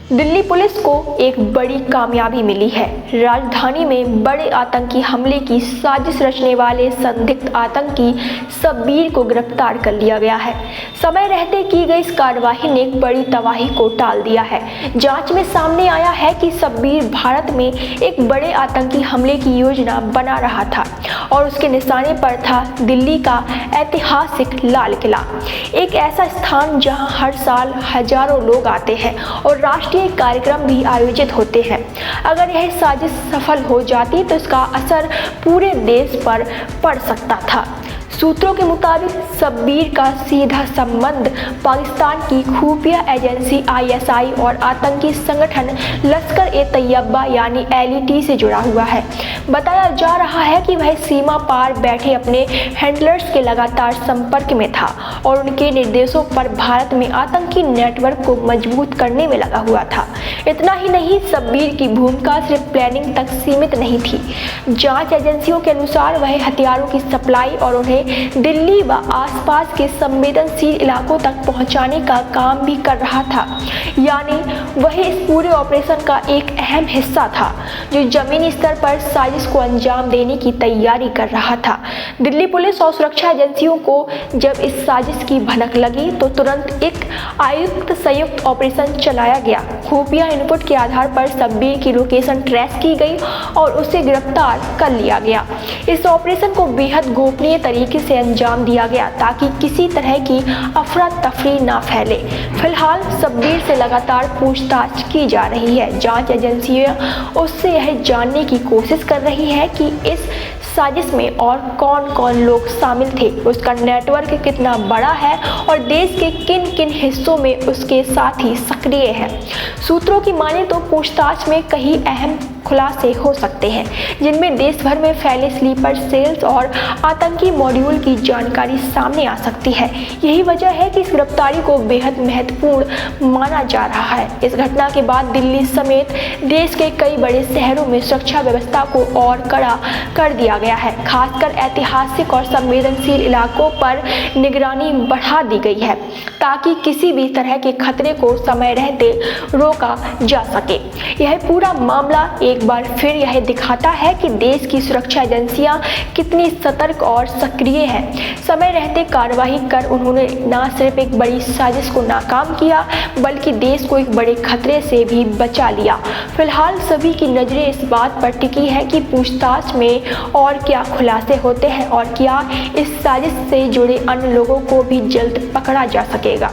Delhi police को एक बड़ी कामयाबी मिली है। राजधानी में बड़े आतंकी हमले की साजिश रचने वाले संदिग्ध आतंकी शब्बीर को गिरफ्तार कर लिया गया है। समय रहते की गई इस कार्रवाई ने एक बड़ी तबाही को टाल दिया है। जांच में सामने आया है कि शब्बीर भारत में एक बड़े आतंकी हमले की योजना बना रहा था और उसके निशाने पर था दिल्ली का ऐतिहासिक लाल किला, एक ऐसा स्थान जहां हर साल हजारों लोग आते हैं और राष्ट्रीय कार्यक्रम भी आयोजित होते हैं। अगर यह साजिश सफल हो जाती तो इसका असर पूरे देश पर पड़ सकता था। सूत्रों के मुताबिक शब्बीर का सीधा संबंध पाकिस्तान की खुफिया एजेंसी ISI और आतंकी संगठन लश्कर-ए-तैयबा यानी LET से जुड़ा हुआ है। बताया जा रहा है कि वह सीमा पार बैठे अपने हैंडलर्स के लगातार संपर्क में था और उनके निर्देशों पर भारत में आतंकी नेटवर्क को मजबूत करने में लगा हुआ था। इतना ही नहीं, शब्बीर की भूमिका सिर्फ प्लानिंग तक सीमित नहीं थी। जांच एजेंसियों के अनुसार वह हथियारों की सप्लाई और उन्हें दिल्ली व आसपास के संवेदनशील इलाकों तक पहुंचाने का काम भी कर रहा था, यानी वह इस पूरे ऑपरेशन का एक अहम हिस्सा था जो जमीनी स्तर पर साजिश को अंजाम देने की तैयारी कर रहा था। दिल्ली पुलिस और सुरक्षा एजेंसियों को जब इस साजिश की भनक लगी तो तुरंत एक संयुक्त ऑपरेशन चलाया गया। खुफिया इनपुट के आधार पर शब्बीर की लोकेशन ट्रेस की गई और उसे गिरफ्तार कर लिया गया। इस ऑपरेशन को बेहद गोपनीय तरीके से अंजाम दिया गया ताकि किसी तरह की अफरा तफरी ना फैले। फिलहाल शब्बीर से लगातार पूछताछ की जा रही है। जांच एजेंसियां उससे यह जानने की कोशिश कर रही है कि इस साजिश में और कौन कौन लोग शामिल थे, उसका नेटवर्क कितना बड़ा है और देश के किन किन हिस्सों में उसके साथी सक्रिय हैं। सूत्रों की माने तो पूछताछ में कई अहम खुलासे हो सकते हैं, जिनमें देश भर में फैले स्लीपर सेल्स और आतंकी मॉड्यूल की जानकारी सामने आ सकती है। यही वजह है कि इस गिरफ्तारी को बेहद महत्वपूर्ण माना जा रहा है। इस घटना के बाद दिल्ली समेत देश के कई बड़े शहरों में सुरक्षा व्यवस्था को और कड़ा कर दिया गया है। खासकर ऐतिहासिक और संवेदनशील इलाकों पर निगरानी बढ़ा दी गई है ताकि किसी भी तरह के खतरे को समय रहते रोका जा सके। यह पूरा मामला एक बार फिर यह दिखाता है कि देश की सुरक्षा एजेंसियां कितनी सतर्क और सक्रिय हैं। समय रहते कार्रवाई कर उन्होंने न सिर्फ एक बड़ी साजिश को नाकाम किया बल्कि देश को एक बड़े खतरे से भी बचा लिया। फिलहाल सभी की नजरें इस बात पर टिकी है कि पूछताछ में और क्या खुलासे होते हैं और क्या इस साजिश से जुड़े अन्य लोगों को भी जल्द पकड़ा जा सकेगा।